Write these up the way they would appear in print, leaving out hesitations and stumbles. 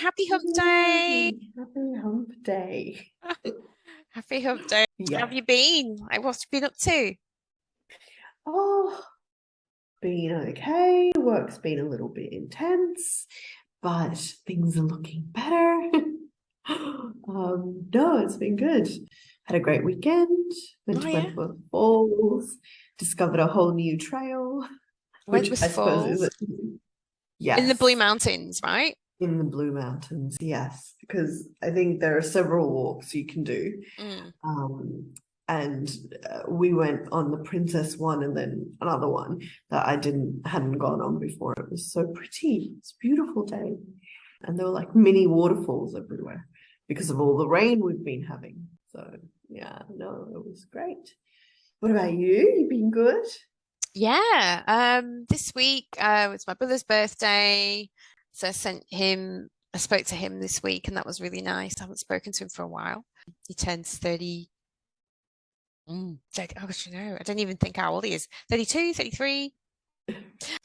Happy Hump Day. Happy Hump Day. Happy Hump Day. Yeah. How have you been? Like, what have you been up to? Oh, been okay. Work's been a little bit intense, but things are looking better. No, it's been good. Had a great weekend. Went to Wentworth Falls. Discovered a whole new trail, which I suppose is yes, in the Blue Mountains, right? In the Blue Mountains, yes, because I think there are several walks you can do. And we went on the Princess one and then another one that I hadn't gone on before. It was so pretty. It's a beautiful day. And there were like mini waterfalls everywhere because of all the rain we've been having. So yeah, no, it was great. What about you? You been good? Yeah. This week was my brother's birthday. So I spoke to him this week, and that was really nice. I haven't spoken to him for a while. He turns 30. Oh gosh, I don't even think how old he is. 32, 33.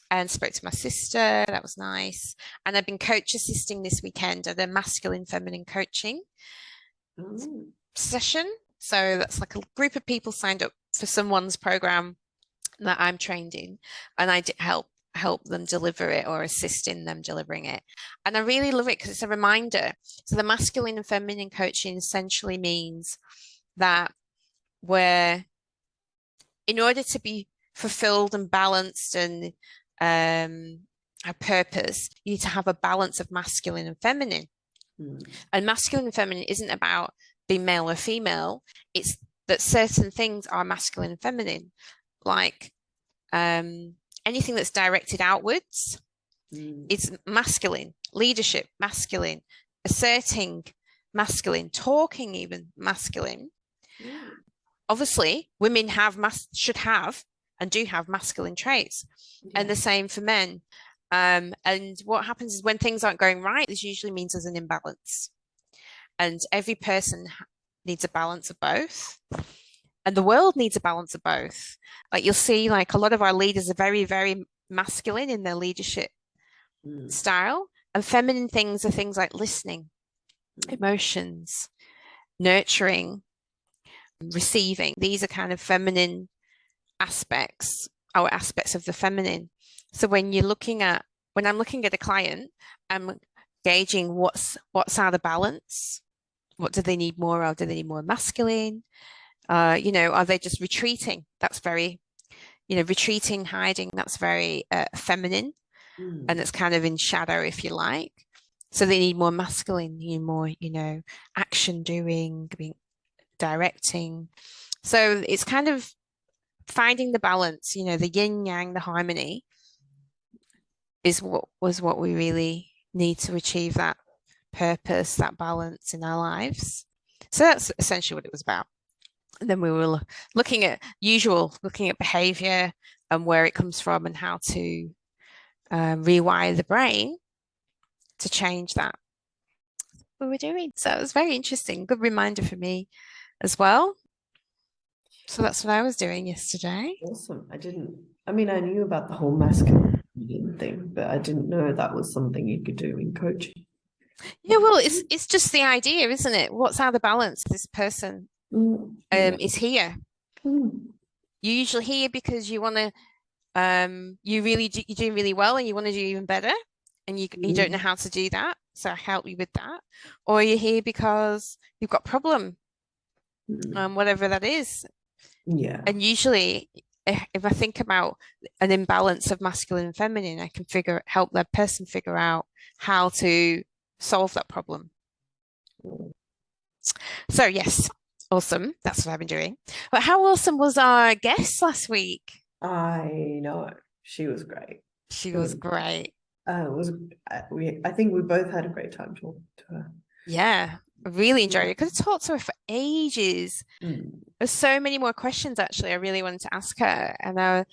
And spoke to my sister. That was nice. And I've been coach assisting this weekend at a masculine feminine coaching session. So that's like a group of people signed up for someone's program that I'm trained in, and I help them deliver it or assist in them delivering it. And I really love it because it's a reminder. So the masculine and feminine coaching essentially means that in order to be fulfilled and balanced and a purpose, you need to have a balance of masculine and feminine. And masculine and feminine isn't about being male or female. It's that certain things are masculine and feminine, like anything that's directed outwards is masculine. Leadership, masculine. Asserting, masculine. Talking, even masculine. Obviously, women should have and do have masculine traits, and the same for men. And what happens is when things aren't going right, this usually means there's an imbalance, and every person needs a balance of both, and the world needs a balance of both. Like you'll see, like a lot of our leaders are very, very masculine in their leadership style, and feminine things are things like listening, emotions, nurturing, receiving. These are kind of feminine aspects, or aspects of the feminine. So when I'm looking at a client, I'm gauging what's out of balance. What do they need more of? Do they need more masculine? Are they just retreating? That's very, retreating, hiding, that's very feminine. And it's kind of in shadow, if you like. So they need more masculine, more, action doing, directing. So it's kind of finding the balance, the yin yang, the harmony is what we really need to achieve that purpose, that balance in our lives. So that's essentially what it was about. And then we were looking at behavior and where it comes from and how to rewire the brain to change that. What we're doing. So it was very interesting. Good reminder for me as well. So that's what I was doing yesterday. Awesome. I knew about the whole masculine thing, but I didn't know that was something you could do in coaching. Yeah, well, it's just the idea, isn't it? What's out of balance? This person is here. You're usually here because you want to, you're doing really well and you want to do even better, and you don't know how to do that. So I help you with that. Or you're here because you've got a problem, whatever that is. Yeah. And usually, if I think about an imbalance of masculine and feminine, I can help that person figure out how to solve that problem. So yes, awesome. That's what I've been doing. But how awesome was our guest last week? I know. She was great. She was great. I think we both had a great time talking to her. Yeah, I really enjoyed it because I talked to her for ages. There's so many more questions actually I really wanted to ask her, and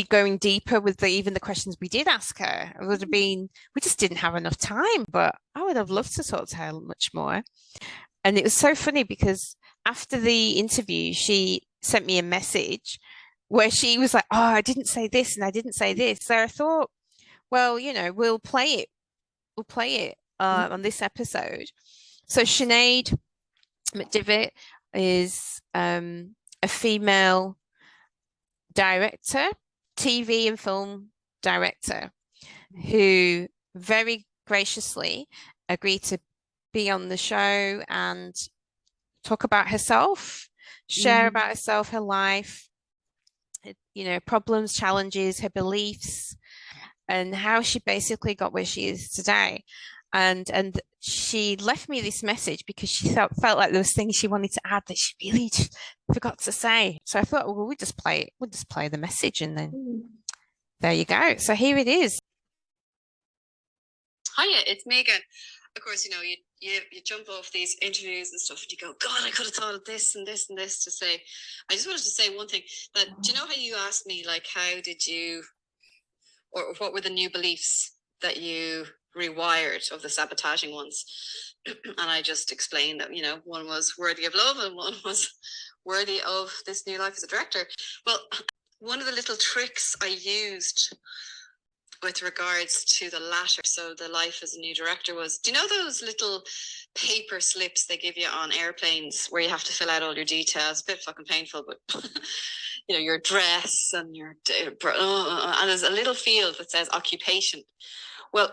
going deeper with even the questions we did ask her. It would have been, we just didn't have enough time, but I would have loved to talk to her much more. And it was so funny because after the interview, she sent me a message where she was like, "Oh, I didn't say this and I didn't say this." So I thought, well, we'll play it. We'll play it on this episode. So Sinead McDivitt is a female director, TV and film director, who very graciously agreed to be on the show and talk about herself, share about herself, her life, you know, problems, challenges, her beliefs, and how she basically got where she is today. And she left me this message because she felt like there was things she wanted to add that she really forgot to say. So I thought, well, we'll just play it. We'll just play the message, and then there you go. So here it is. Hiya, it's Megan. Of course, you know, you jump off these interviews and stuff and you go, God, I could have thought of this and this and this to say. I just wanted to say one thing, that do you know how you asked me, like, how did you, or what were the new beliefs that you rewired of the sabotaging ones? And I just explained that, you know, one was worthy of love and one was worthy of this new life as a director. Well, one of the little tricks I used with regards to the latter, so the life as a new director, was, do you know those little paper slips they give you on airplanes where you have to fill out all your details? A bit fucking painful, but you know, your address and your and there's a little field that says occupation. Well,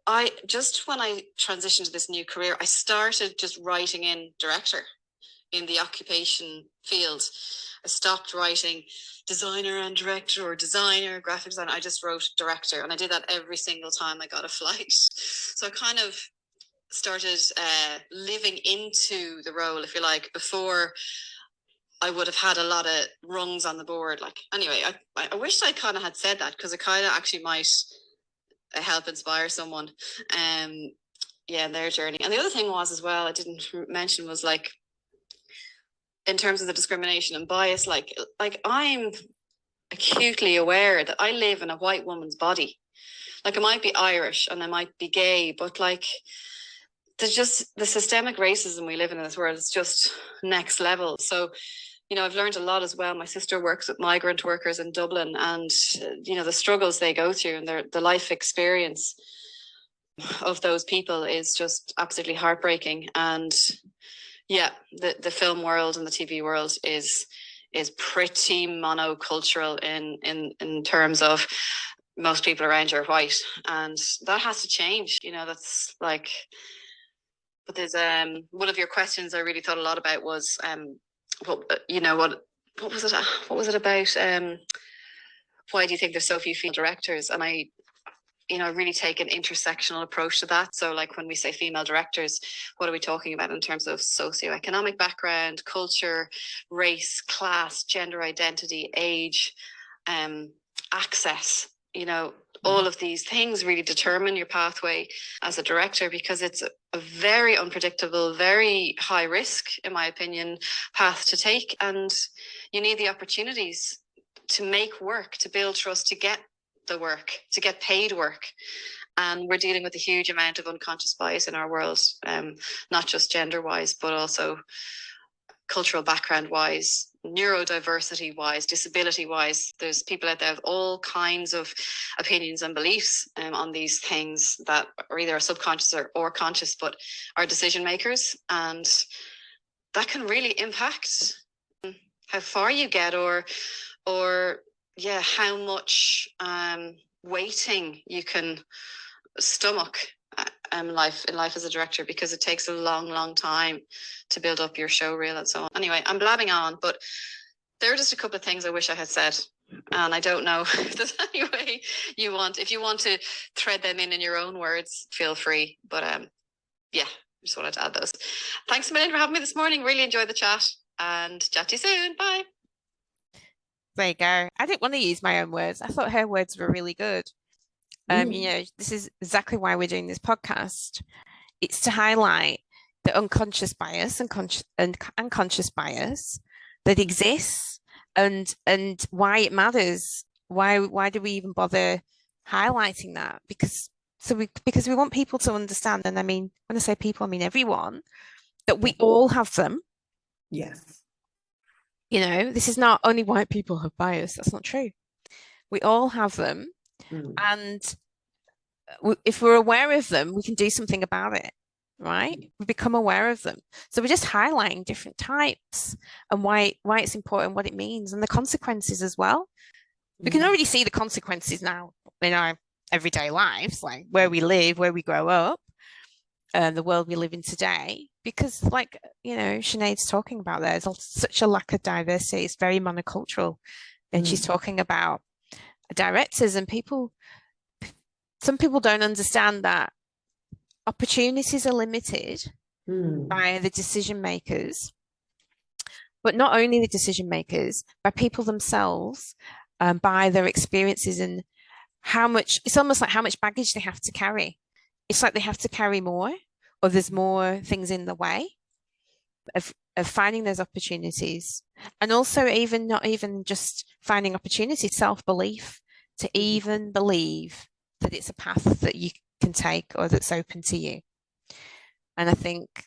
I just, when I transitioned to this new career, I started just writing in director in the occupation field. I stopped writing designer and director or designer, graphic designer. I just wrote director, and I did that every single time I got a flight. So I kind of started living into the role, if you like. Before, I would have had a lot of rungs on the board. Like, anyway, I wish I kind of had said that, because it kind of actually might help inspire someone, yeah, in their journey. And the other thing was, as well, I didn't mention, was like, in terms of the discrimination and bias, like I'm acutely aware that I live in a white woman's body. Like, I might be Irish and I might be gay, but like, there's just the systemic racism we live in this world is just next level. So, you know, I've learned a lot as well. My sister works with migrant workers in Dublin, and you know, the struggles they go through and the life experience of those people is just absolutely heartbreaking. And yeah, the film world and the TV world is pretty monocultural in terms of most people around you are white, and that has to change. You know, that's like. But there's one of your questions I really thought a lot about was what was it? What was it about? Why do you think there's so few female directors? And I really take an intersectional approach to that. So like, when we say female directors, what are we talking about in terms of socioeconomic background, culture, race, class, gender identity, age, access? You know, all of these things really determine your pathway as a director, because it's a very unpredictable, very high risk, in my opinion, path to take. And you need the opportunities to make work, to build trust, to get the work, to get paid work. And we're dealing with a huge amount of unconscious bias in our world, not just gender wise, but also cultural background wise, neurodiversity wise, disability wise. There's people out there with all kinds of opinions and beliefs on these things that are either subconscious or conscious, but are decision makers. And that can really impact how far you get, or yeah, how much waiting you can stomach in life as a director, because it takes a long time to build up your show reel and so on. Anyway, I'm blabbing on, but there are just a couple of things I wish I had said, and I don't know if there's any way you want, if you want to thread them in your own words, feel free. But yeah, just wanted to add those. Thanks a million for having me this morning. Really enjoyed the chat, and chat to you soon. Bye. There you go. I didn't want to use my own words. I thought her words were really good. You know, this is exactly why we're doing this podcast. It's to highlight the unconscious bias and conscious bias that exists, and why it matters. Why do we even bother highlighting that? Because we want people to understand, and I mean, when I say people, I mean everyone, that we all have them. Yes. You know, this is not only white people have bias. That's not true. We all have them. And if we're aware of them, we can do something about it, right? We become aware of them. So we're just highlighting different types and why it's important, what it means, and the consequences as well. We can already see the consequences now in our everyday lives, like where we live, where we grow up, the world we live in today. Because, like, you know, Sinead's talking about, there's such a lack of diversity. It's very monocultural. And she's talking about directors and people. Some people don't understand that opportunities are limited by the decision makers, but not only the decision makers, by people themselves, by their experiences and how much, it's almost like how much baggage they have to carry. It's like they have to carry more, or there's more things in the way of finding those opportunities. And also even not even just finding opportunities, self-belief, to even believe that it's a path that you can take or that's open to you. And I think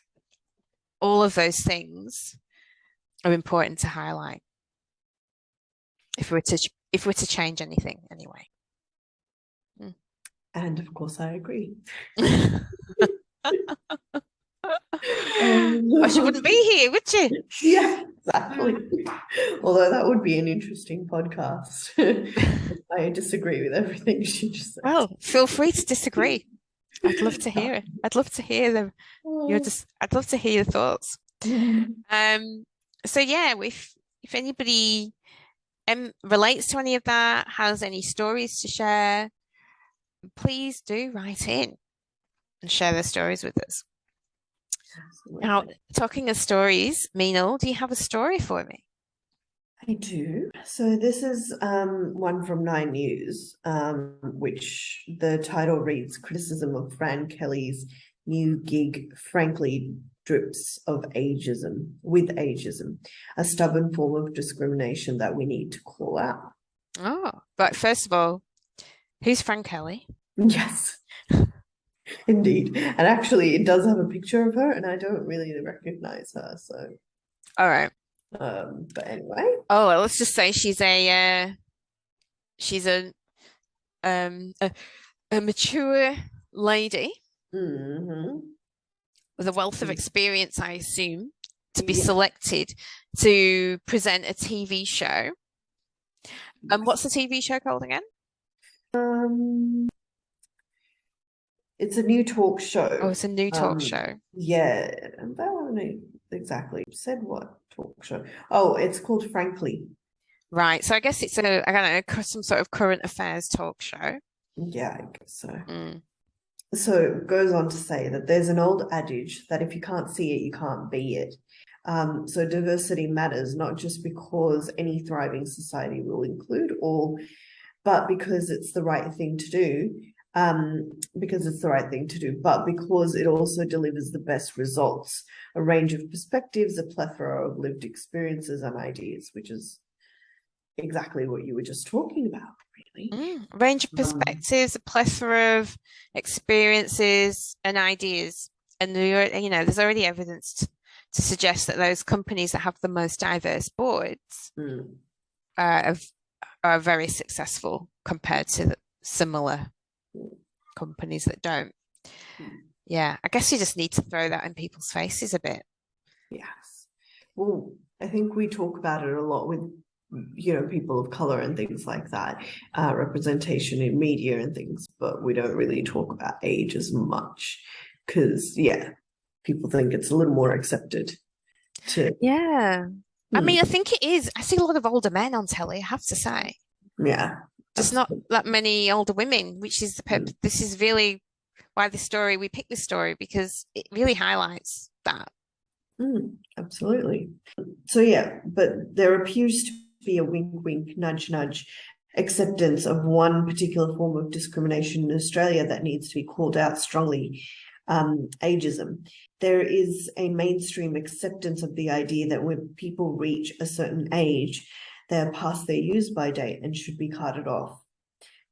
all of those things are important to highlight if we're to change anything anyway. And of course, I agree. Or she wouldn't be here, would she? Yeah, exactly. Although that would be an interesting podcast. I disagree with everything she just said. Well, feel free to disagree. I'd love to hear it. I'd love to hear them. I'd love to hear your thoughts. So yeah, if anybody relates to any of that, has any stories to share, please do write in and share their stories with us. Absolutely. Now, talking of stories, Meenal, do you have a story for me? I do. So this is one from 9 News, which the title reads, "Criticism of Fran Kelly's new gig frankly drips of ageism, with ageism, a stubborn form of discrimination that we need to call out." Oh, but first of all, who's Fran Kelly? Yes, indeed. And actually, it does have a picture of her, and I don't really recognize her. So, all right. But anyway. Oh, well, let's just say she's a mature lady with a wealth of experience, I assume, to be selected to present a TV show. And what's the TV show called again? It's a new talk show. Oh, it's a new talk show. Yeah, and that one exactly said what talk show. Oh, it's called Frankly. Right. So I guess it's I don't know, some sort of current affairs talk show. Yeah, I guess so. So it goes on to say that there's an old adage that if you can't see it, you can't be it. So diversity matters, not just because any thriving society will include all, but because it's the right thing to do. But because it also delivers the best results, a range of perspectives, a plethora of lived experiences and ideas, which is exactly what you were just talking about, really. A range of perspectives, a plethora of experiences and ideas. And you know, there's already evidence to suggest that those companies that have the most diverse boards are very successful compared to the similar companies that don't. Yeah, I guess you just need to throw that in people's faces a bit. Yes. Well, I think we talk about it a lot with, you know, people of color and things like that, representation in media and things, but we don't really talk about age as much because, yeah, people think it's a little more accepted to. Yeah. I mean, I think it is. I see a lot of older men on telly, I have to say. Yeah. Just not that many older women, which is the purpose. This is really why we picked this story, because it really highlights that. Absolutely. So yeah, but there appears to be a wink, wink, nudge, nudge acceptance of one particular form of discrimination in Australia that needs to be called out strongly. Ageism. There is a mainstream acceptance of the idea that when people reach a certain age, they're past their use-by date and should be carted off.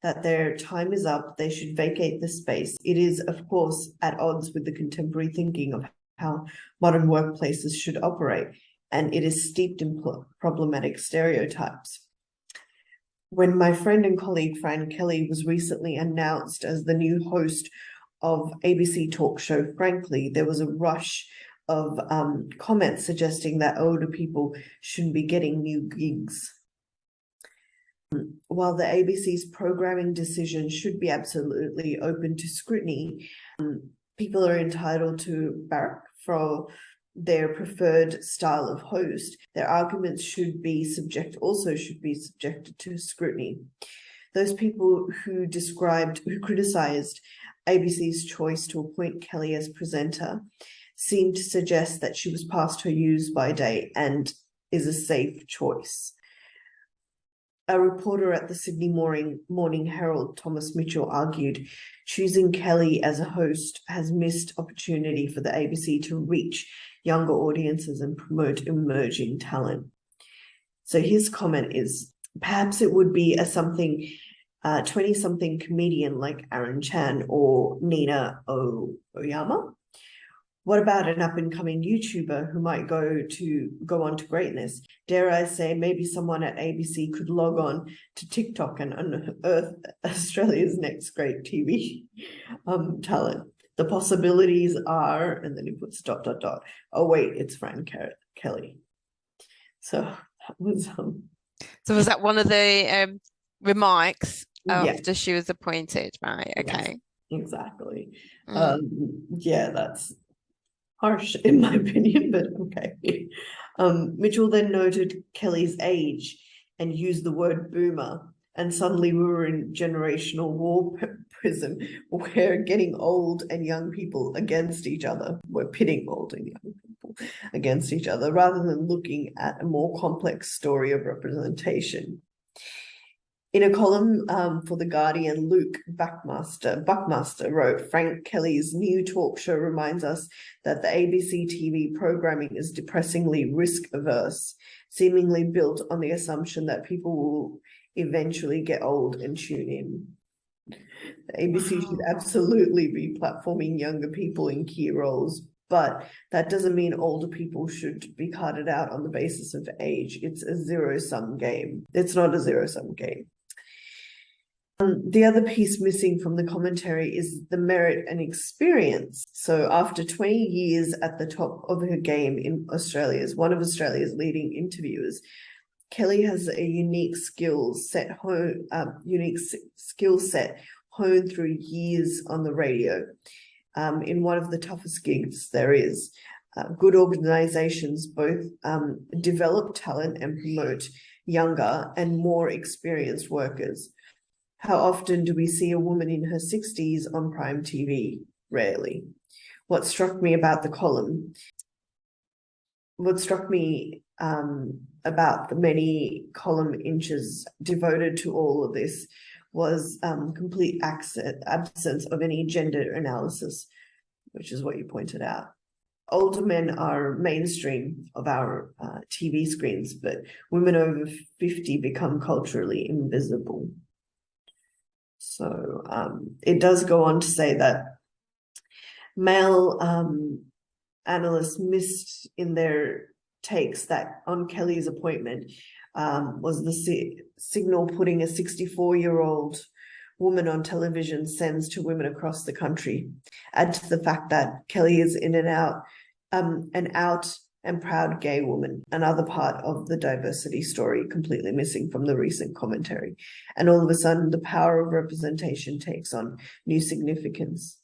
That their time is up, they should vacate the space. It is, of course, at odds with the contemporary thinking of how modern workplaces should operate, and it is steeped in problematic stereotypes. when my friend and colleague Fran Kelly was recently announced as the new host of ABC talk show Frankly, there was a rush of comments suggesting that older people shouldn't be getting new gigs. While the ABC's programming decision should be absolutely open to scrutiny, people are entitled to barrack for their preferred style of host. Their arguments should be subjected to scrutiny. Those people who criticized ABC's choice to appoint Kelly as presenter seemed to suggest that she was past her use-by date and is a safe choice. A reporter at the Sydney Morning Herald, Thomas Mitchell, argued choosing Kelly as a host has missed opportunity for the ABC to reach younger audiences and promote emerging talent. So his comment is, perhaps it would be a 20-something comedian like Aaron Chan or Nina Oyama. What about an up-and-coming YouTuber who might go on to greatness? Dare I say, maybe someone at ABC could log on to TikTok and unearth Australia's next great TV talent. The possibilities are, and then he puts ... Oh wait, it's Fran Kelly. So that was So was that one of the remarks after yeah. she was appointed? Right. Okay. Yes, exactly. Yeah, that's harsh in my opinion, but okay. Mitchell then noted Kelly's age and used the word boomer, and suddenly we were in generational war prism where getting old and young people against each other. We're pitting old and young people against each other rather than looking at a more complex story of representation. In a column for The Guardian, Luke Buckmaster wrote, Frank Kelly's new talk show reminds us that the ABC TV programming is depressingly risk-averse, seemingly built on the assumption that people will eventually get old and tune in. The ABC should absolutely be platforming younger people in key roles, but that doesn't mean older people should be carted out on the basis of age. It's a zero-sum game. It's not a zero-sum game. The other piece missing from the commentary is the merit and experience. So after 20 years at the top of her game in Australia, as one of Australia's leading interviewers, Kelly has a unique skill set honed through years on the radio, in one of the toughest gigs there is. Good organizations both develop talent and promote younger and more experienced workers. How often do we see a woman in her 60s on prime TV? Rarely. What struck me about the column, about the many column inches devoted to all of this was complete absence of any gender analysis, which is what you pointed out. Older men are mainstream of our TV screens, but women over 50 become culturally invisible. So it does go on to say that male analysts missed in their takes that on Kelly's appointment was the signal putting a 64-year-old woman on television sends to women across the country. Add to the fact that Kelly is in and out, an out and proud gay woman, another part of the diversity story completely missing from the recent commentary. And all of a sudden, the power of representation takes on new significance.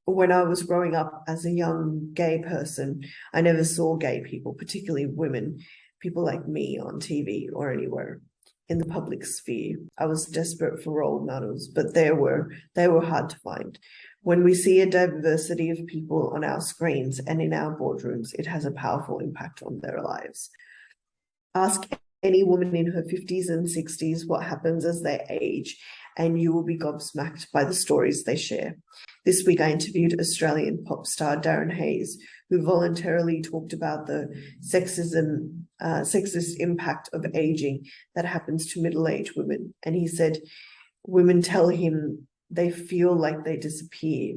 When I was growing up as a young gay person, I never saw gay people, particularly women, people like me on TV or anywhere in the public sphere. I was desperate for role models, but they were hard to find. When we see a diversity of people on our screens and in our boardrooms, it has a powerful impact on their lives. Ask any woman in her 50s and 60s what happens as they age, and you will be gobsmacked by the stories they share. This week, I interviewed Australian pop star Darren Hayes, who voluntarily talked about the sexist impact of aging that happens to middle-aged women. And he said, women tell him they feel like they disappear.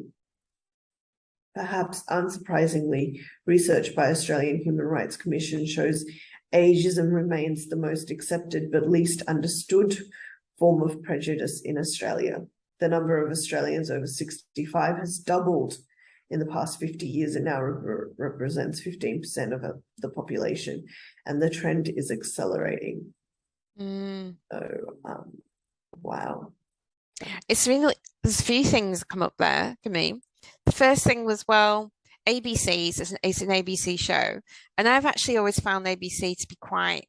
Perhaps unsurprisingly, research by Australian Human Rights Commission shows ageism remains the most accepted but least understood form of prejudice in Australia. The number of Australians over 65 has doubled in the past 50 years and now represents 15% of the population, and the trend is accelerating. So, wow. It's really, there's a few things come up there for me. The first thing was, well, ABC is an ABC show, and I've actually always found ABC to be quite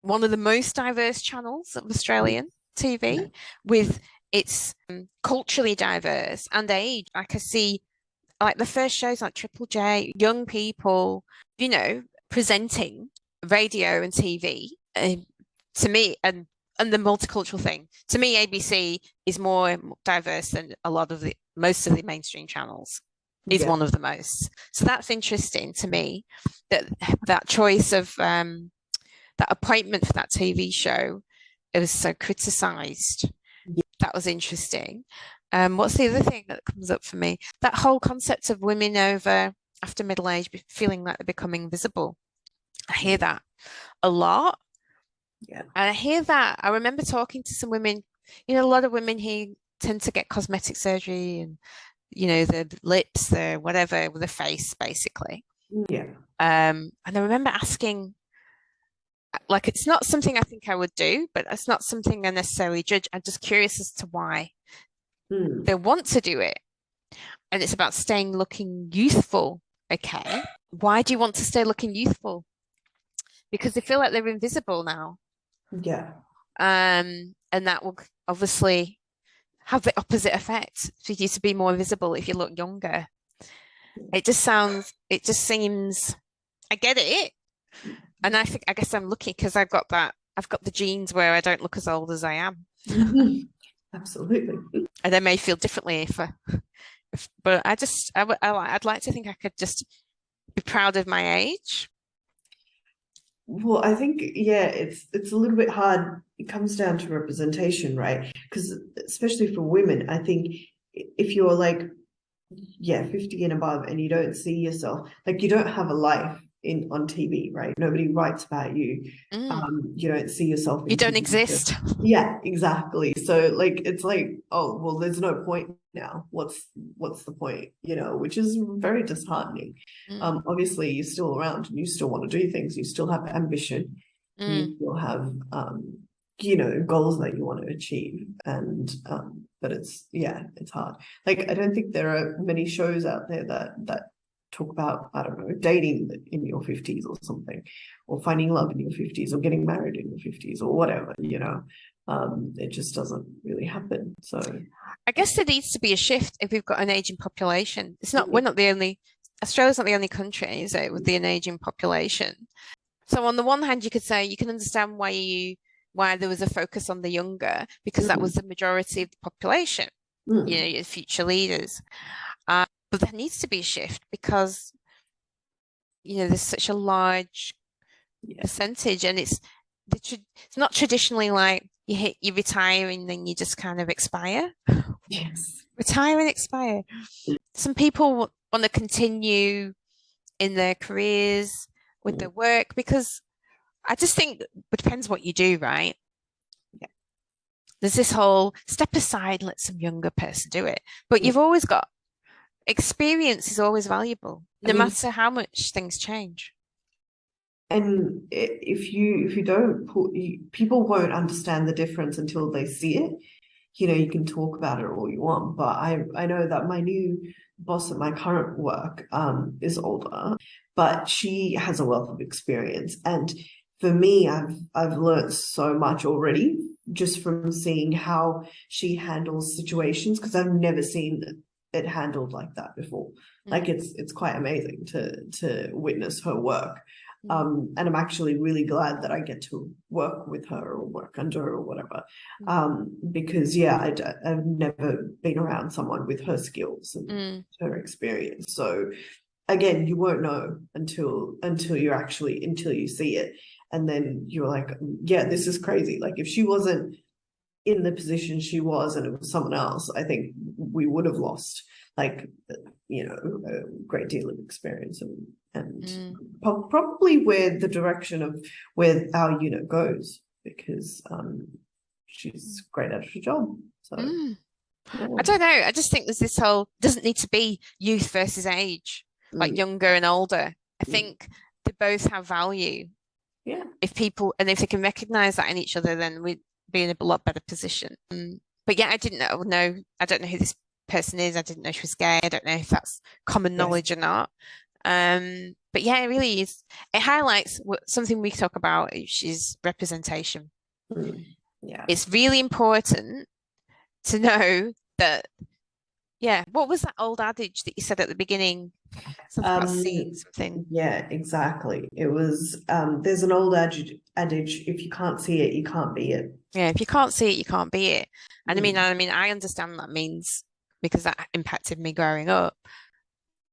one of the most diverse channels of Australian TV, with its culturally diverse and age. Like I see, like the first shows like Triple J, young people, you know, presenting radio and TV. To me, and the multicultural thing, to me, ABC is more diverse than most of the mainstream channels. Is one of the most. So that's interesting to me, that choice of that appointment for that TV show, it was so criticized. That was interesting. What's the other thing that comes up for me? That whole concept of women after middle age feeling like they're becoming visible. I hear that a lot. Yeah. And I hear that. I remember talking to some women, you know, a lot of women here tend to get cosmetic surgery and, you know, the lips, the whatever, with the face, basically. Yeah. And I remember asking, like, it's not something I think I would do, but it's not something I necessarily judge. I'm just curious as to why they want to do it. And it's about looking youthful. Okay. Why do you want to stay looking youthful? Because they feel like they're invisible now. Yeah. And that will obviously have the opposite effect for you to be more visible if you look younger. It just seems, I get it. And I guess I'm lucky because I've got the genes where I don't look as old as I am. Absolutely. And I may feel differently but I'd like to think I could just be proud of my age. Well, I think, yeah, it's a little bit hard. It comes down to representation, right? Because especially for women, I think if you're like, 50 and above and you don't see yourself, like you don't have a life on TV, right? Nobody writes about you. You don't see yourself in you don't TV. exist. Yeah, exactly. So like it's like, oh well, there's no point now. What's the point, which is very disheartening. Obviously you're still around and you still want to do things, you still have ambition, you still have goals that you want to achieve, and but it's hard. Like I don't think there are many shows out there that talk about, I don't know, dating in your 50s or something, or finding love in your 50s, or getting married in your 50s, or whatever, it just doesn't really happen. So I guess there needs to be a shift if we've got an aging population. Australia's not the only country, is it, with an aging population. So on the one hand, you could say you can understand why there was a focus on the younger, because that was the majority of the population, your future leaders. But there needs to be a shift because, there's such a large percentage, and it's not traditionally like you retire and then you just kind of expire. Yes. Retire and expire. Some people want to continue in their careers with their work, because I just think it depends what you do, right? Yeah. There's this whole step aside, let some younger person do it. But you've always got experience is always valuable, no matter how much things change. And if you don't people won't understand the difference until they see it. You can talk about it all you want, but I know that my new boss at my current work is older, but she has a wealth of experience. And for me, I've learned so much already just from seeing how she handles situations, because I've never seen it handled like that before. Like it's quite amazing to witness her work. And I'm actually really glad that I get to work with her or work under her or whatever. Because I've never been around someone with her skills and her experience. So again, you won't know until you see it. And then you're like, this is crazy. Like if she wasn't in the position she was and it was someone else, I think we would have lost like, you know, a great deal of experience and probably where the direction of where our unit goes, because she's great at her job. So yeah. I don't know. I just think there's this whole doesn't need to be youth versus age, like younger and older. I think they both have value. Yeah. If people and if they can recognize that in each other, then we'd be in a lot better position. But yeah, I didn't know. No, I don't know who this person is. I didn't know she was gay. I don't know if that's common knowledge or not. But yeah, it really is. It highlights something we talk about, which is representation. Yeah. It's really important to know that, yeah, what was that old adage that you said at the beginning? Something about seeing something. Yeah, exactly. It was, there's an old adage, if you can't see it, you can't be it. Yeah, if you can't see it, you can't be it. And I mean, I understand that means because that impacted me growing up.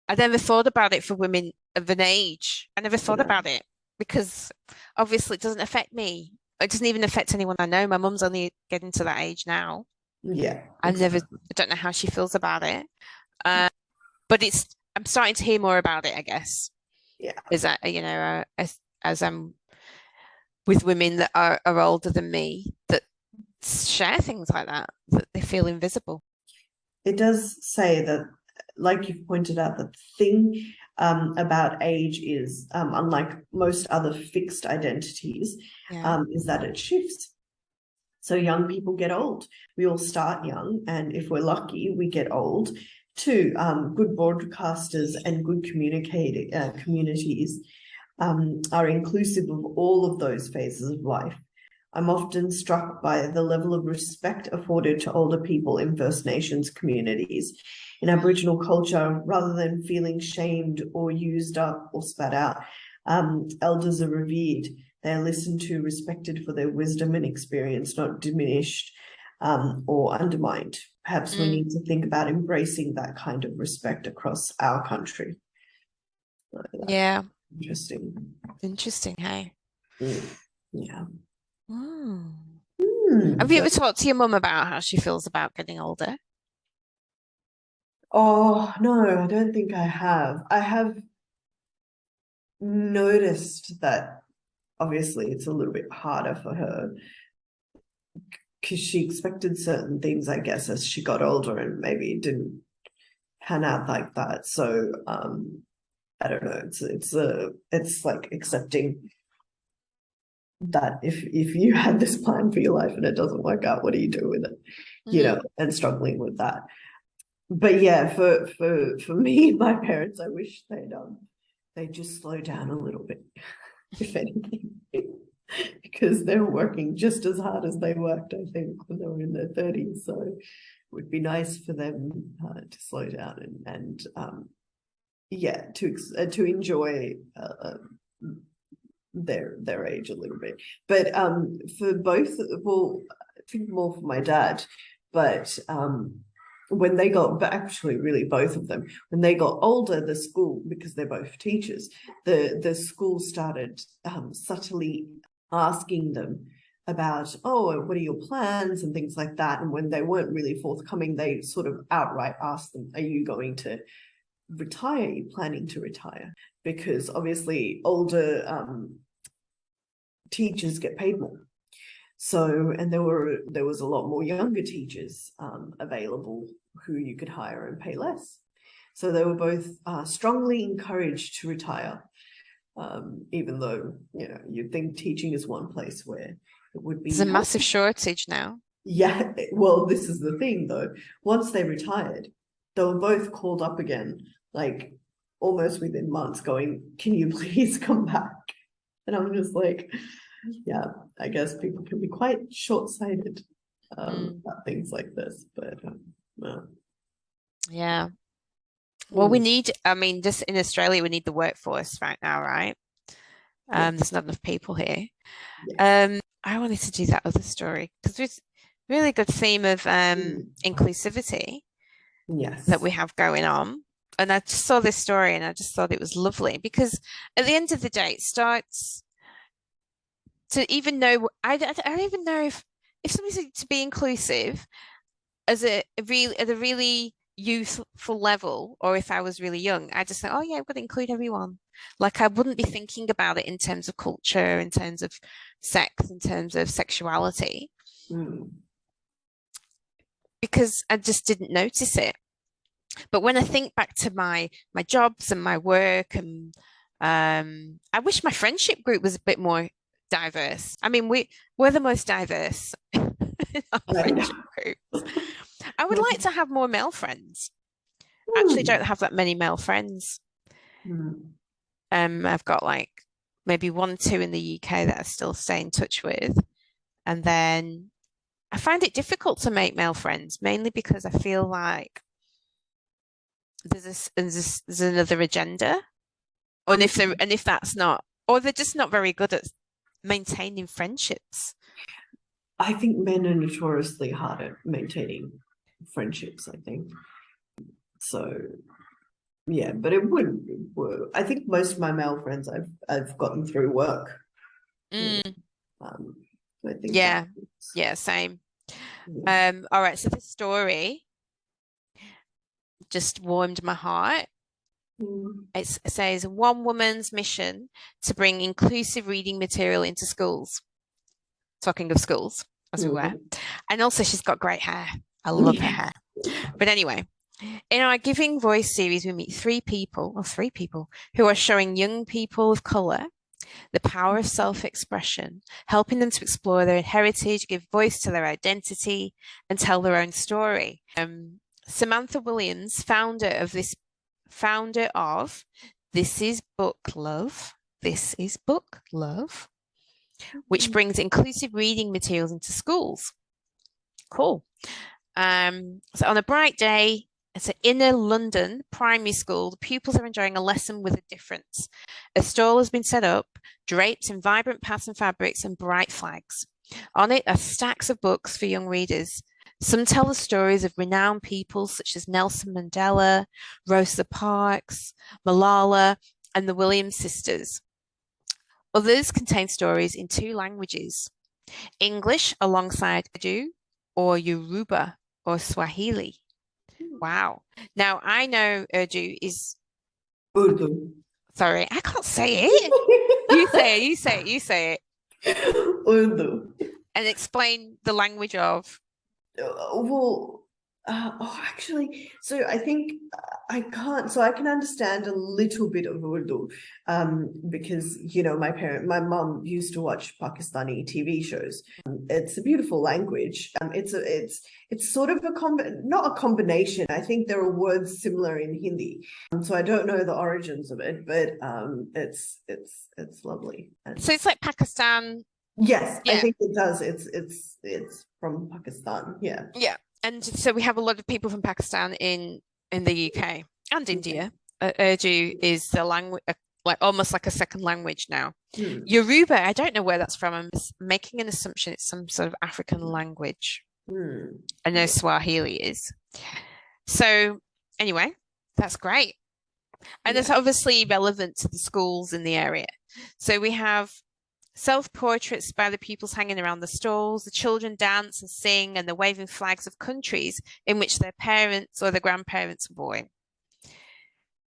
I never thought about it for women of an age. I never thought about it because obviously it doesn't affect me. It doesn't even affect anyone I know. My mum's only getting to that age now. Yeah. I don't know how she feels about it. But I'm starting to hear more about it, I guess. Yeah. Is that, you know, as I'm with women that are older than me that share things like that they feel invisible. It does say that, like you've pointed out, that the thing about age is, unlike most other fixed identities, is that it shifts. So young people get old. We all start young, and if we're lucky, we get old too. Good broadcasters and good communities are inclusive of all of those phases of life. I'm often struck by the level of respect afforded to older people in First Nations communities. In Aboriginal culture, rather than feeling shamed or used up or spat out, elders are revered. They are listened to, respected for their wisdom and experience, not diminished or undermined. Perhaps we need to think about embracing that kind of respect across our country. Yeah. Interesting. Interesting, hey? Yeah. Have you ever talked to your mum about how she feels about getting older? Oh, no, I don't think I have. I have noticed that obviously it's a little bit harder for her because she expected certain things, I guess, as she got older, and maybe it didn't pan out like that. So I don't know. It's like accepting that if you had this plan for your life and it doesn't work out, what do you do with it? You know, and struggling with that. But yeah, for me, my parents, I wish they'd just slow down a little bit, if anything, because they're working just as hard as they worked, I think, when they were in their 30s. So it would be nice for them to slow down and yeah, to enjoy their age a little bit. But for both, well, I think more for my dad, but when they got, but actually really both of them, when they got older, the school, because they're both teachers, the school started subtly asking them about, oh, what are your plans and things like that. And when they weren't really forthcoming, they sort of outright asked them, are you going to retire? Are you planning to retire? Because obviously older teachers get paid more. So, and there was a lot more younger teachers available who you could hire and pay less. So they were both strongly encouraged to retire, even though, you know, you'd think teaching is one place where it would be. There's a massive shortage now. Yeah, well, this is the thing though. Once they retired, they were both called up again, like almost within months, going, can you please come back? And I'm just like, yeah, I guess people can be quite short-sighted about things like this, but well. Yeah. Well, we need, I mean, just in Australia, we need the workforce right now, right? There's not enough people here. Yes. I wanted to do that other story because there's a really good theme of inclusivity that we have going on. And I just saw this story and I just thought it was lovely because at the end of the day, it starts to even know, I don't even know if somebody's to be inclusive as a really youthful level, or if I was really young, I just think, oh yeah, I've got to include everyone. Like I wouldn't be thinking about it in terms of culture, in terms of sex, in terms of sexuality, because I just didn't notice it. But when I think back to my jobs and my work, and I wish my friendship group was a bit more diverse. I mean, we're the most diverse in our friendship groups. I would like to have more male friends. Actually, don't have that many male friends. I've got like maybe 1 or 2 in the UK that I still stay in touch with, and then I find it difficult to make male friends, mainly because I feel like there's another agenda, and if that's not, or they're just not very good at maintaining friendships. I think men are notoriously hard at maintaining friendships, I think. So yeah, but it wouldn't work. I think most of my male friends I've gotten through work. I think yeah, same. Yeah. All right, so this story just warmed my heart. It says one woman's mission to bring inclusive reading material into schools. Talking of schools, as we were. And also she's got great hair. I love her hair. But anyway, in our Giving Voice series, we meet 3 people who are showing young people of colour the power of self-expression, helping them to explore their heritage, give voice to their identity, and tell their own story. Samantha Williams, founder of This Is Book Love, which brings inclusive reading materials into schools. Cool. So on a bright day, it's an inner London primary school. The pupils are enjoying a lesson with a difference. A stall has been set up, draped in vibrant pattern fabrics and bright flags. On it are stacks of books for young readers. Some tell the stories of renowned people such as Nelson Mandela, Rosa Parks, Malala, and the Williams sisters. Others contain stories in 2 languages, English alongside Urdu, or Yoruba, or Swahili. Wow. Now, I know Urdu is... Urdu. Sorry, I can't say it. You say it. Urdu. And explain the language of... Actually, so I think I can understand a little bit of Urdu, because, my mum used to watch Pakistani TV shows. It's a beautiful language. It's sort of not a combination. I think there are words similar in Hindi. So I don't know the origins of it, but it's lovely. So it's like Pakistan. Yes, yeah. I think it does. It's from Pakistan. Yeah. Yeah. And so we have a lot of people from Pakistan in the UK and India. Urdu is the language, like almost like a second language now. Yoruba, I don't know where that's from. I'm making an assumption it's some sort of African language. I know Swahili is. So anyway, that's great. And it's obviously relevant to the schools in the area. So we have self-portraits by the pupils hanging around the stalls. The children dance and sing, and they're waving flags of countries in which their parents or their grandparents were born.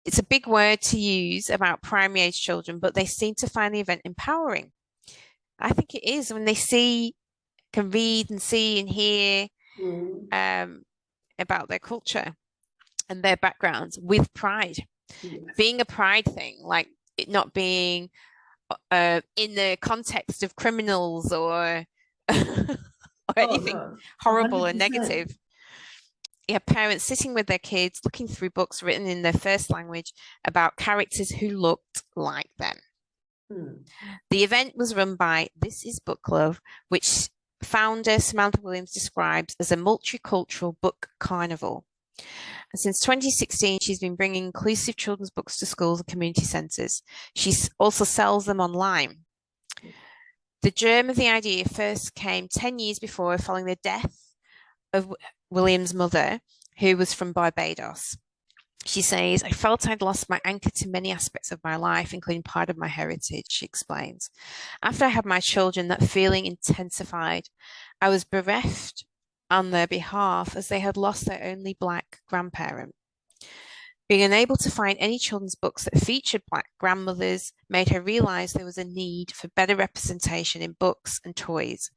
It's a big word to use about primary age children, but they seem to find the event empowering. I think it is when they can read and see and hear about their culture and their backgrounds with pride. Being a pride thing, like it not being in the context of criminals or anything horrible 100%. Or negative. You have parents sitting with their kids, looking through books written in their first language about characters who looked like them. The event was run by This Is Book Club, which founder Samantha Williams describes as a multicultural book carnival. And since 2016, she's been bringing inclusive children's books to schools and community centres. She also sells them online. The germ of the idea first came 10 years before, following the death of William's mother, who was from Barbados. She says, I felt I'd lost my anchor to many aspects of my life, including part of my heritage, she explains. After I had my children, that feeling intensified. I was bereft on their behalf as they had lost their only Black grandparent. Being unable to find any children's books that featured Black grandmothers made her realize there was a need for better representation in books and toys.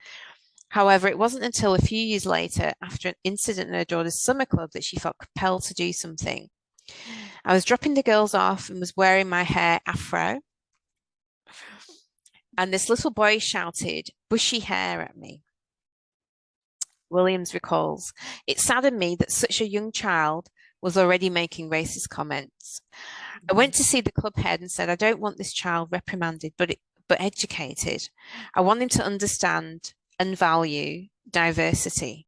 However, it wasn't until a few years later, after an incident in her daughter's summer club, that she felt compelled to do something. I was dropping the girls off and was wearing my hair afro, and this little boy shouted bushy hair at me. Williams recalls, "It saddened me that such a young child was already making racist comments. I went to see the club head and said, I don't want this child reprimanded, but educated. I want him to understand and value diversity."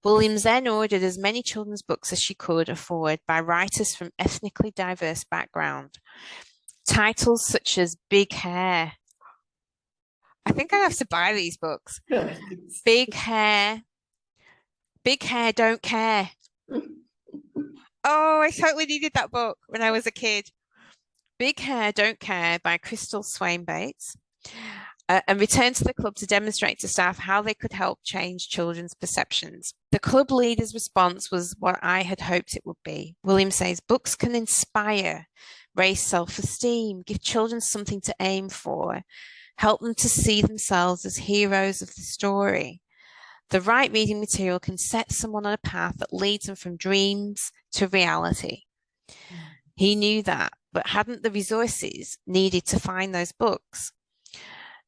Williams then ordered as many children's books as she could afford by writers from ethnically diverse background. Titles such as Big Hair. I think I have to buy these books. Big Hair, Don't Care. Oh, I totally needed that book when I was a kid. Big Hair, Don't Care by Crystal Swain Bates. And returned to the club to demonstrate to staff how they could help change children's perceptions. The club leader's response was what I had hoped it would be. Williams says, books can inspire, raise self-esteem, give children something to aim for, help them to see themselves as heroes of the story. The right reading material can set someone on a path that leads them from dreams to reality. He knew that, but hadn't the resources needed to find those books.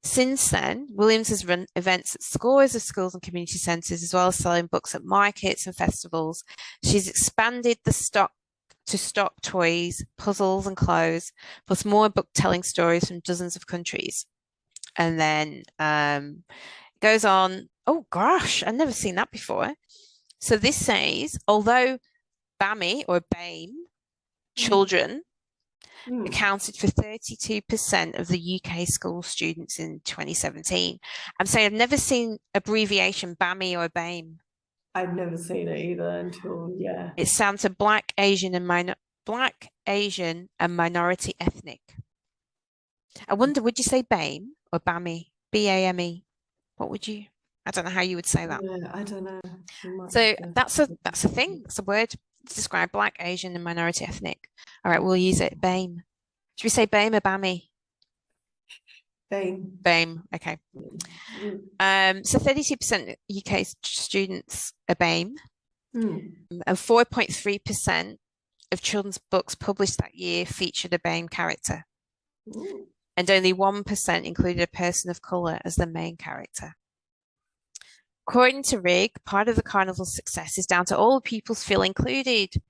Since then, Williams has run events at scores of schools and community centres, as well as selling books at markets and festivals. She's expanded the stock to stock toys, puzzles and clothes, plus more book-telling stories from dozens of countries. And then goes on, oh gosh, I've never seen that before. So this says, although BAME or BAME children accounted for 32% of the UK school students in 2017. I'm saying I've never seen abbreviation BAME or BAME. I've never seen it either until, yeah. It stands for Black, Asian and Minority Ethnic. I wonder, would you say BAME or BAME? B-A-M-E. What would you? I don't know how you would say that. Yeah, I don't know. So that's a thing. It's a word to describe Black, Asian and minority ethnic. All right, we'll use it. BAME. Should we say BAME or BAME? BAME. BAME. Okay. So 32% UK students are BAME, and 4.3% of children's books published that year featured a BAME character, and only 1% included a person of colour as the main character. According to Rigg, part of the carnival's success is down to all the pupils feel included.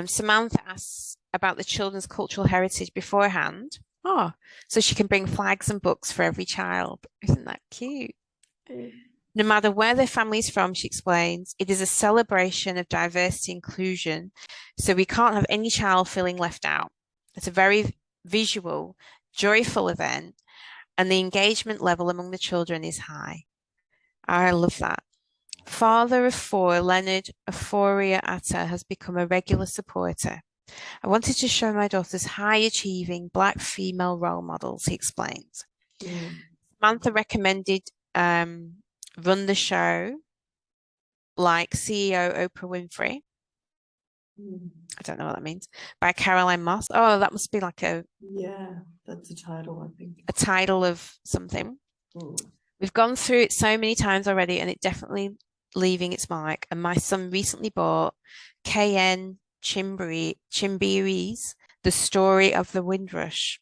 Samantha asks about the children's cultural heritage beforehand. Oh, so she can bring flags and books for every child. Isn't that cute? No matter where their family is from, she explains, it is a celebration of diversity and inclusion, so we can't have any child feeling left out. It's a very visual, joyful event, and the engagement level among the children is high. I love that. Father of four, Leonard Euphoria Atta, has become a regular supporter. I wanted to show my daughters high-achieving Black female role models, he explains. Samantha recommended Run the Show, like CEO Oprah Winfrey. I don't know what that means. By Caroline Moss. Oh, that must be like a... Yeah, that's a title, I think. A title of something. We've gone through it so many times already, and it definitely leaving its mark. And my son recently bought K.N. Chimbiri's The Story of the Windrush.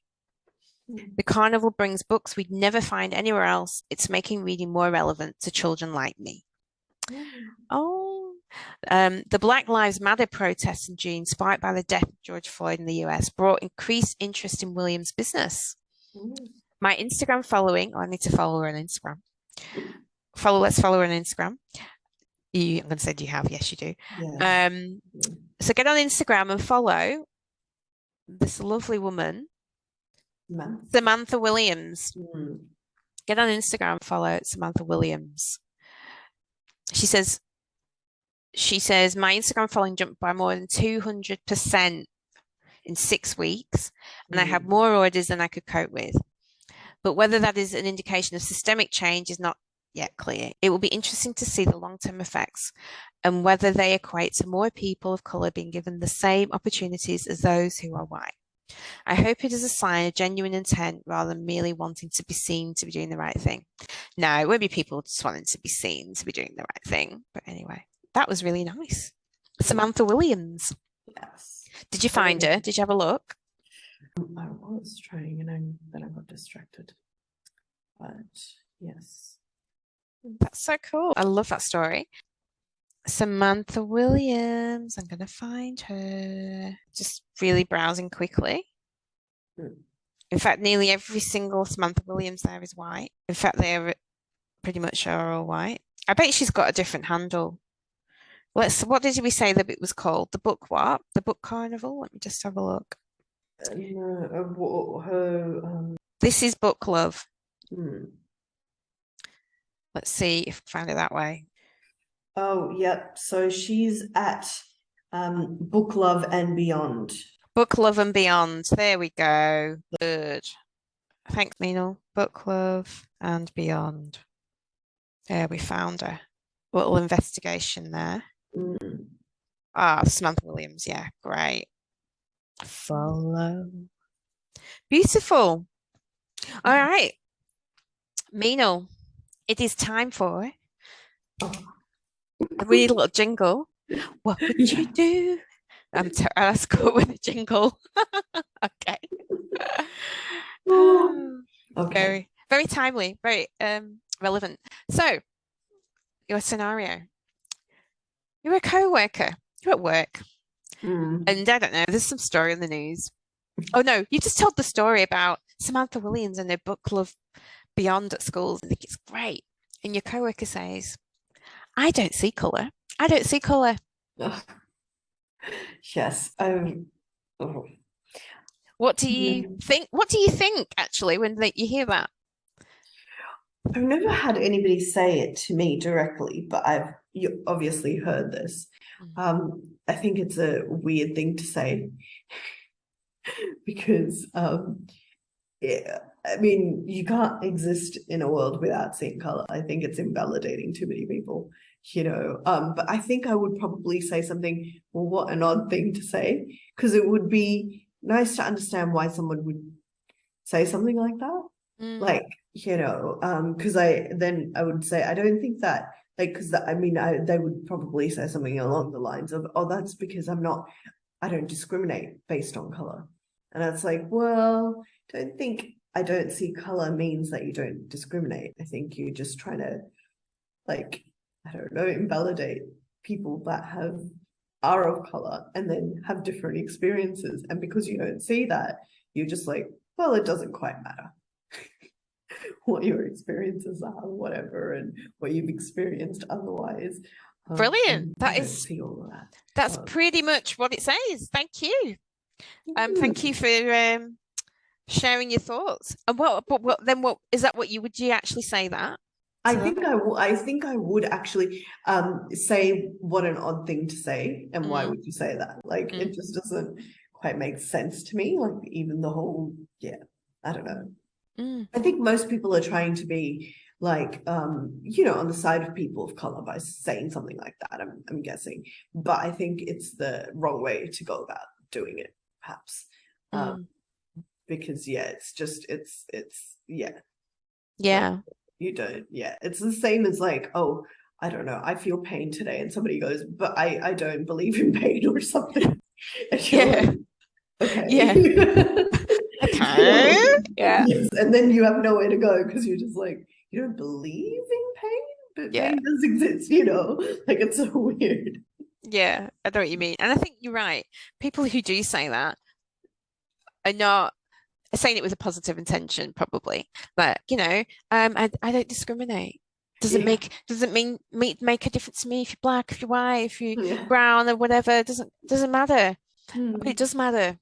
The carnival brings books we'd never find anywhere else. It's making reading more relevant to children like me. The Black Lives Matter protests in June, sparked by the death of George Floyd in the US, brought increased interest in Williams' business. My Instagram following, I need to follow her on Instagram. Let's follow her on Instagram. I'm going to say, do you have? Yes, you do. Yeah. So get on Instagram and follow this lovely woman, Samantha Williams. Get on Instagram and follow Samantha Williams. She says, my Instagram following jumped by more than 200% in 6 weeks, and I had more orders than I could cope with. But whether that is an indication of systemic change is not yet clear. It will be interesting to see the long-term effects and whether they equate to more people of colour being given the same opportunities as those who are white. I hope it is a sign of genuine intent rather than merely wanting to be seen to be doing the right thing. No, it won't be people just wanting to be seen to be doing the right thing. But anyway, that was really nice. Samantha Williams. Yes. Did you find her? Did you have a look? I was trying and then I got distracted. But yes. That's so cool. I love that story. Samantha Williams. I'm going to find her. Just really browsing quickly. In fact, nearly every single Samantha Williams there is white. In fact, they're pretty much are all white. I bet she's got a different handle. What did we say that it was called? The book what? The book Carnival? Let me just have a look. This is Book Love. Let's see if I found it that way. Oh, yep. So she's at Book Love and Beyond. Book Love and Beyond. There we go. Good. Thanks, Meenal. Book Love and Beyond. There, we found her. Little investigation there. Samantha Williams. Yeah, great. Follow. Beautiful. All right. Meenal, it is time for a wee little jingle. What would you do? Let's go with a jingle. Okay. Okay. Very timely, very relevant. So, your scenario. You're a co-worker. You're at work. And I don't know, there's some story in the news. Oh no, you just told the story about Samantha Williams and their Book Club Beyond at schools. I think it's great. And your co-worker says, I don't see colour. I don't see colour. Yes. What do you think? What do you think actually when you hear that? I've never had anybody say it to me directly, but you obviously heard this. I think it's a weird thing to say because yeah, I mean, you can't exist in a world without seeing color. I think it's invalidating too many people, you know. But I think I would probably say something, well, what an odd thing to say, because it would be nice to understand why someone would say something like that. Like, you know, because I would say, I don't think that, like, because I mean, they would probably say something along the lines of, oh, that's because I don't discriminate based on color. And it's like, well, I don't see color means that you don't discriminate. I think you're just trying to, like, I don't know, invalidate people that are of color and then have different experiences. And because you don't see that, you're just like, well, it doesn't quite matter what your experiences are, or whatever, and what you've experienced otherwise. Brilliant. That's That's pretty much what it says. Thank you. Thank you for sharing your thoughts. And what is that? Would you actually say that? I think I would actually say what an odd thing to say, and why would you say that? Like it just doesn't quite make sense to me. Like even the whole, I don't know. I think most people are trying to be like, you know, on the side of people of color by saying something like that, I'm guessing. But I think it's the wrong way to go about doing it, perhaps. Because you don't, it's the same as like, oh, I don't know, I feel pain today, and somebody goes, but I don't believe in pain or something. And you're like, okay. Okay. Yes, and then you have nowhere to go because you're just like, you don't believe in pain, but pain does exist, you know, like it's so weird. Yeah, I know what you mean. And I think you're right. People who do say that are not saying it with a positive intention, probably. But you know, I don't discriminate. Doesn't mean make a difference to me if you're black, if you're white, if you're brown or whatever. It doesn't matter. But it does matter.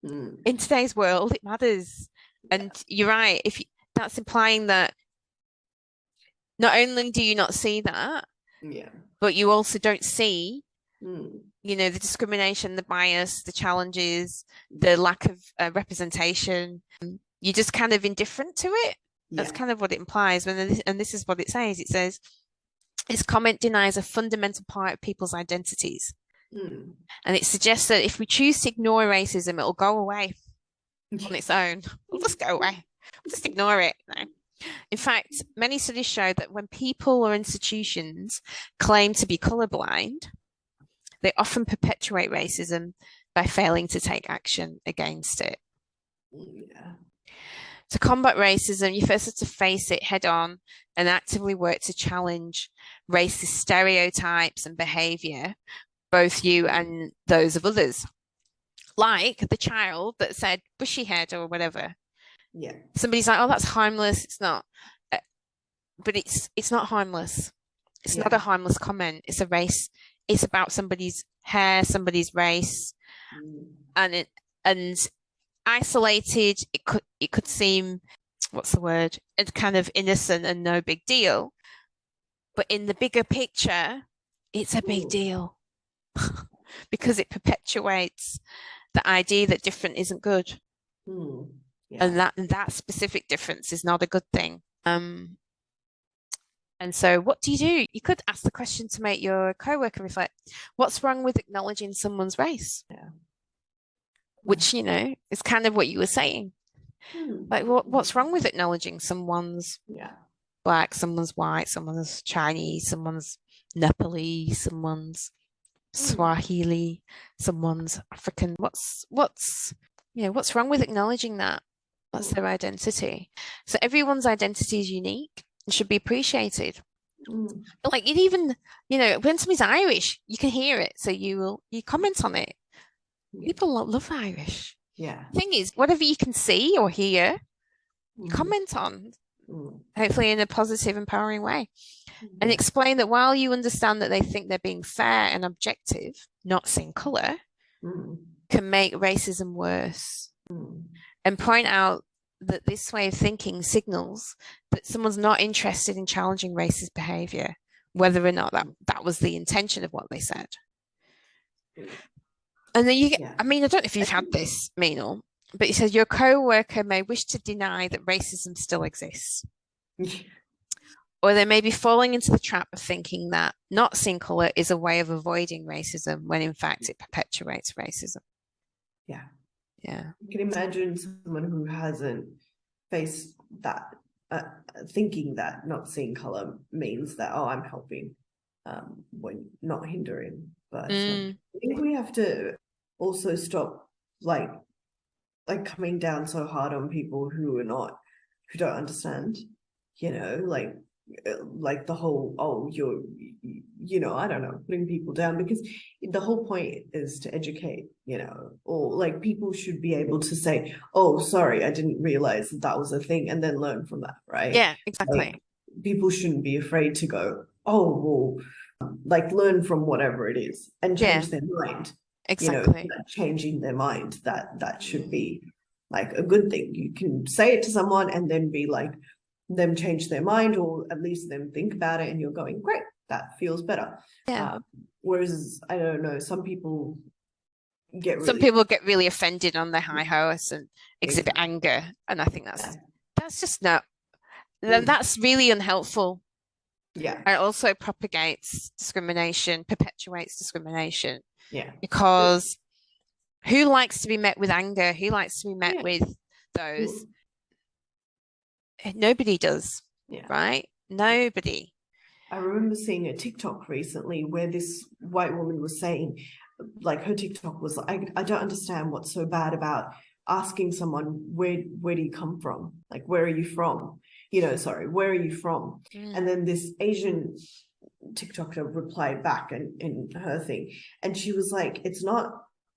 In today's world, it matters. And you're right. That's implying that not only do you not see that, but you also don't see, you know, the discrimination, the bias, the challenges, the lack of representation. You're just kind of indifferent to it. That's kind of what it implies. And this is what it says. It says, this comment denies a fundamental part of people's identities. Mm. And it suggests that if we choose to ignore racism, it'll go away on its own. It'll just go away. We'll just ignore it. No. In fact, many studies show that when people or institutions claim to be colorblind, they often perpetuate racism by failing to take action against it. Yeah. To combat racism, you first have to face it head on and actively work to challenge racist stereotypes and behavior, both you and those of others. Like the child that said bushy head or whatever. Yeah. Somebody's like, oh, that's harmless. It's not. But it's not harmless. It's not a harmless comment. It's a race. It's about somebody's hair, somebody's race. And isolated, it could seem, what's the word? It's kind of innocent and no big deal. But in the bigger picture, it's a big deal because it perpetuates the idea that different isn't good. And that specific difference is not a good thing. And so what do? You could ask the question to make your coworker reflect. What's wrong with acknowledging someone's race? Yeah. Which, you know, is kind of what you were saying. Like, what's wrong with acknowledging someone's black, someone's white, someone's Chinese, someone's Nepalese, someone's Swahili, someone's African? What's wrong with acknowledging that? That's their identity. So everyone's identity is unique and should be appreciated. But like, it even, you know, when somebody's Irish, you can hear it, so you comment on it. People love Irish. Yeah. Thing is, whatever you can see or hear, comment on, hopefully in a positive, empowering way, and explain that while you understand that they think they're being fair and objective, not seeing color, can make racism worse, and point out that this way of thinking signals that someone's not interested in challenging racist behavior, whether or not that was the intention of what they said. And then you get, I mean, I don't know if you've had this, Meenal, but it says your co-worker may wish to deny that racism still exists. Or they may be falling into the trap of thinking that not seeing color is a way of avoiding racism when in fact it perpetuates racism. Yeah. Yeah. You can imagine someone who hasn't faced that, thinking that not seeing color means that, oh, I'm helping, when not hindering. But I think we have to also stop like coming down so hard on people who don't understand, you know, like the whole, oh, I don't know, putting people down, because the whole point is to educate, you know, or like people should be able to say, oh, sorry, I didn't realize that was a thing, and then learn from that, right? Yeah, exactly. Like, people shouldn't be afraid to go, oh, well, like learn from whatever it is and change their mind. Exactly. You know, changing their mind, that should be like a good thing. You can say it to someone and then be like, them change their mind, or at least them think about it, and you're going, great, that feels better. Whereas I don't know, some people get really offended on their high horse and exhibit anger, and I think that's just not, that's really unhelpful. Yeah. It also propagates discrimination, perpetuates discrimination. Yeah. Because who likes to be met with anger? Who likes to be met with those? Nobody does, right? Nobody. I remember seeing a TikTok recently where this white woman was saying, like, her TikTok was like, I don't understand what's so bad about asking someone, where do you come from? Like, where are you from? You know, sorry, where are you from? And then this Asian TikToker replied back in her thing, and she was like, it's not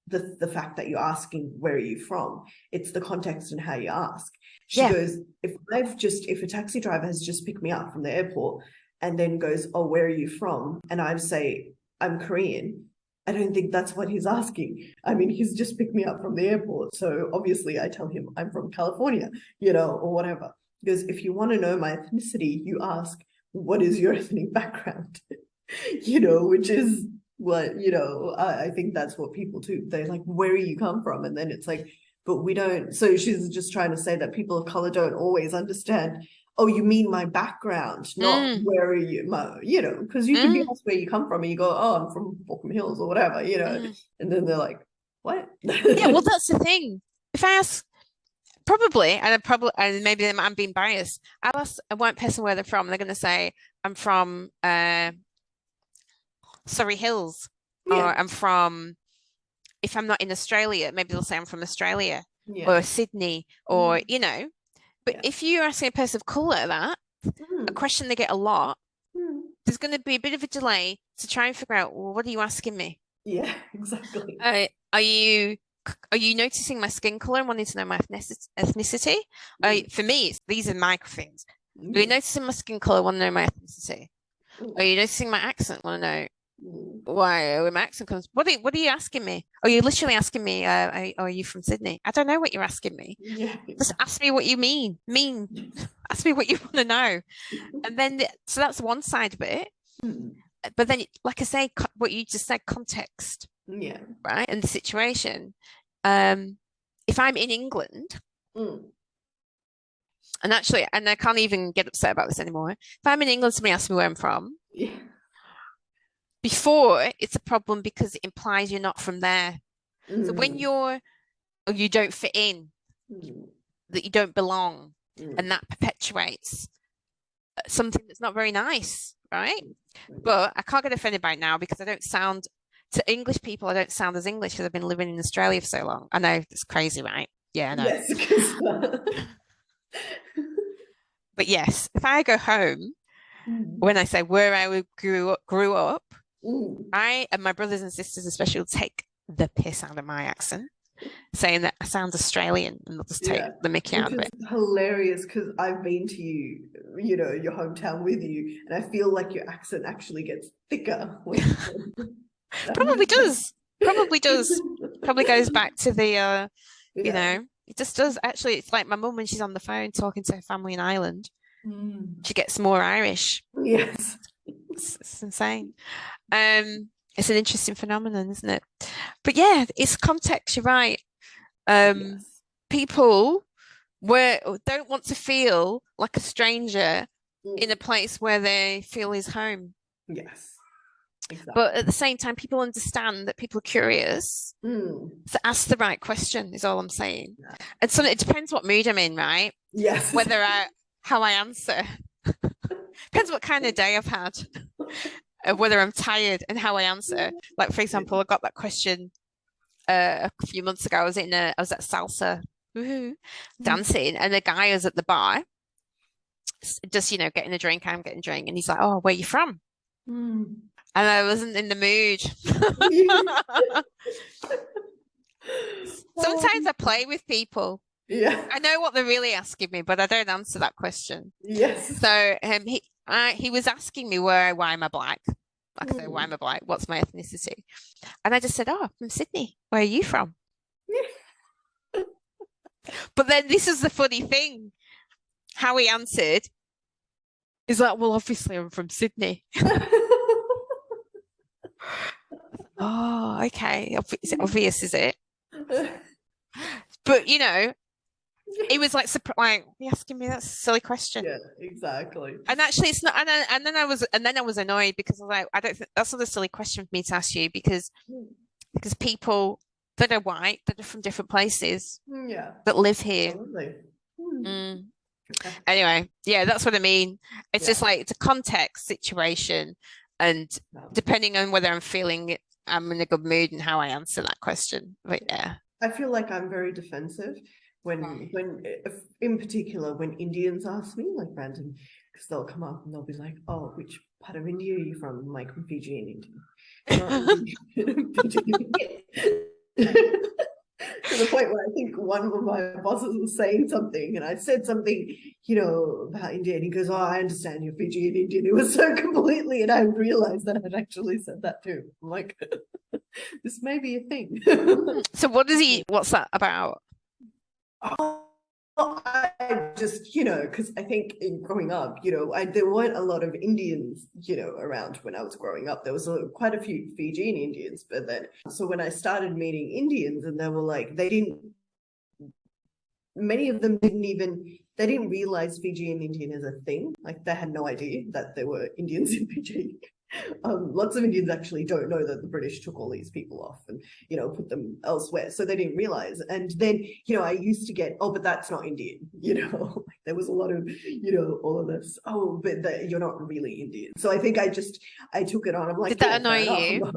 the fact that you're asking where are you from, it's the context and how you ask. She goes, if a taxi driver has just picked me up from the airport and then goes, oh, where are you from? And I say, I'm Korean. I don't think that's what he's asking. I mean, he's just picked me up from the airport. So obviously I tell him I'm from California, you know, or whatever. Because if you want to know my ethnicity, you ask, what is your ethnic background? You know, which is what, you know, I think that's what people do. They're like, where do you come from? And then it's like, but we don't. So she's just trying to say that people of color don't always understand oh, you mean my background, not where are you, because you could be asked where you come from and you go, oh, I'm from Balkham Hills or whatever, and then they're like, what? Yeah, well, that's the thing. If I ask, and maybe I'm being biased, I'll ask a white person where they're from, and they're going to say, I'm from Surrey Hills, or I'm from, if I'm not in Australia, maybe they'll say I'm from Australia or Sydney, or, but if you're asking a person of colour that, a question they get a lot, there's going to be a bit of a delay to try and figure out, well, what are you asking me? Yeah, exactly. Are you noticing my skin color and wanting to know my ethnicity? For me, these are micro things. Are you noticing my skin color, want to know my ethnicity? Are you noticing my accent, want to know where my accent comes? What are you asking me? Are you literally asking me, are you from Sydney? I don't know what you're asking me. Yeah, Just ask me what you mean. Ask me what you want to know. And then, so that's one side of it. But then, like I say, what you just said, context. Yeah. Right. And the situation. If I'm in England, and I can't even get upset about this anymore. If I'm in England, somebody asks me where I'm from. Yeah. Before, it's a problem because it implies you're not from there. So when you don't fit in, that you don't belong, and that perpetuates something that's not very nice, right? But I can't get offended by it now because I don't sound, to English people, I don't sound as English because I've been living in Australia for so long. I know it's crazy, right? Yeah, I know. Yes, but yes, if I go home, when I say where I grew up, I and my brothers and sisters especially will take the piss out of my accent, saying that I sound Australian, and they'll just take the mickey out of it. It's hilarious because I've been to your hometown with you, and I feel like your accent actually gets thicker. Probably does. Probably goes back to the it just does. Actually, it's like my mum when she's on the phone talking to her family in Ireland, she gets more Irish. Yes. It's insane. It's an interesting phenomenon, isn't it? But yeah, it's context, you're right. People don't want to feel like a stranger in a place where they feel is home. Yes. Exactly. But at the same time, people understand that people are curious. So ask the right question is all I'm saying. Yeah. And so it depends what mood I'm in, right? Yes. How I answer. Depends what kind of day I've had. Whether I'm tired and how I answer. Like, for example, I got that question a few months ago. I was at salsa dancing, and the guy was at the bar just getting a drink. I'm getting a drink, and he's like, oh, where are you from? And I wasn't in the mood. Sometimes I play with people. Yeah. I know what they're really asking me, but I don't answer that question. Yes. So he was asking me why am I black? Like I say, why am I black? What's my ethnicity? And I just said, oh, I'm from Sydney. Where are you from? But then this is the funny thing. How he answered is like, well, obviously I'm from Sydney. Oh, okay. Is it obvious, is it? But it was like you asking me that silly question. Yeah, exactly. And actually, it's not. And then I was annoyed because I was like, I don't think that's not a silly question for me to ask you because people that are white that are from different places, that live here. Anyway, yeah, that's what I mean. It's just like it's a context situation, and depending on whether I'm feeling I'm in a good mood and how I answer that question. But yeah, I feel like I'm very defensive when in particular when Indians ask me like random, because they'll come up and they'll be like, oh, which part of India are you from? I'm like, I'm Fijian Indian. To the point where I think one of my bosses was saying something and I said something, about India, and he goes, oh, I understand you're Fijian Indian. It was so completely, and I realized that I'd actually said that too. I'm like, this may be a thing. So what's that about? I just, because I think in growing up, there weren't a lot of Indians, around when I was growing up. There was quite a few Fijian Indians, but then, so when I started meeting Indians and they were like, they didn't many of them they didn't realize Fijian Indian is a thing. Like they had no idea that there were Indians in Fiji. Lots of Indians actually don't know that the British took all these people off and, you know, put them elsewhere. So they didn't realize. And then, you know, I used to get, oh, but that's not Indian, you know, there was a lot of, you know, all of this, oh, but you're not really Indian. So I think I took it on. I'm like, did that annoy you?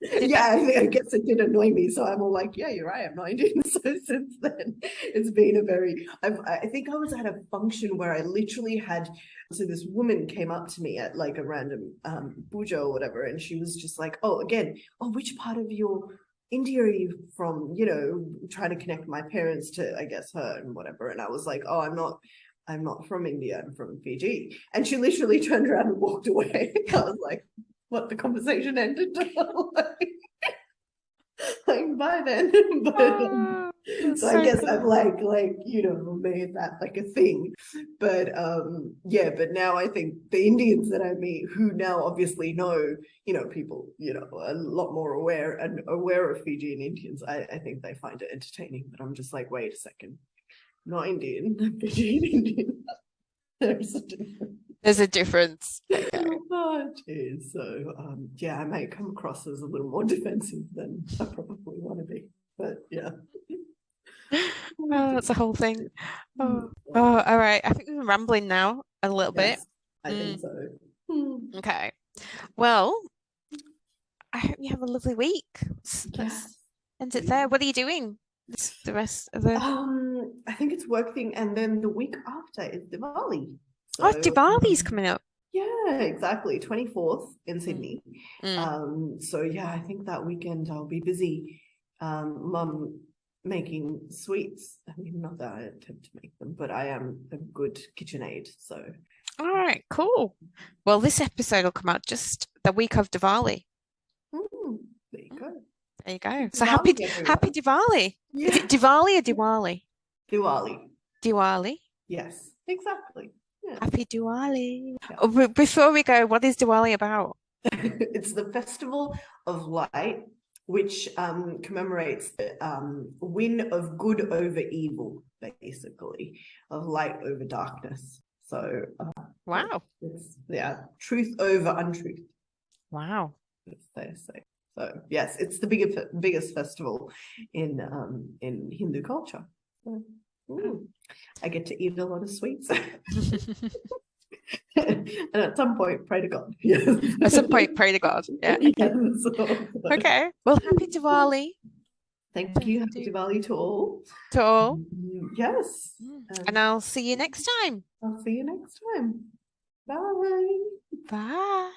Yeah, I guess it did annoy me. So I'm all like, yeah, you're right, I'm not Indian. So since then, it's been a very, I think I was at a function where I literally had, so this woman came up to me at like a random puja or whatever, and she was just like, oh, again, oh, which part of your India are you from? You know, trying to connect my parents to, I guess, her and whatever. And I was like, oh, I'm not from India, I'm from Fiji. And she literally turned around and walked away. I was like, what, the conversation ended? like bye then. But so I guess I've like you know, made that like a thing. But yeah, but now I think the Indians that I meet who now obviously know, you know, people, you know, a lot more aware of Fijian Indians, I think they find it entertaining. But I'm just like, wait a second, not Indian, Fijian Indian. There's a difference. Okay. Oh, geez. So yeah, I may come across as a little more defensive than I probably want to be, but yeah. Oh, that's the whole thing. Oh, all right. I think we're rambling now a little bit. I think so. Okay. Well, I hope you have a lovely week. Let's end it there. What are you doing the rest of the I think it's work thing, and then the week after is Diwali. So, Diwali's coming up. Yeah, exactly. 24th in Sydney. So yeah, I think that weekend I'll be busy. Mum making sweets. I mean, not that I attempt to make them, but I am a good KitchenAid. So all right, cool. Well, this episode will come out just the week of Diwali. There you go. There you go. So happy Diwali. Yeah. Is it Diwali or Diwali? Diwali. Yes, exactly. Yeah. Happy Diwali. Yeah. Before we go, what is Diwali about? It's the festival of light, which commemorates the win of good over evil, basically, of light over darkness. So wow. It's truth over untruth. Wow. They say. So yes, it's the biggest festival in Hindu culture. So, I get to eat a lot of sweets. And at some point, pray to God. Yes. At some point, pray to God. Yeah. Yes. Okay. Well, happy Diwali. Thank you. Happy Diwali to all. To all. Yes. And I'll see you next time. I'll see you next time. Bye. Bye.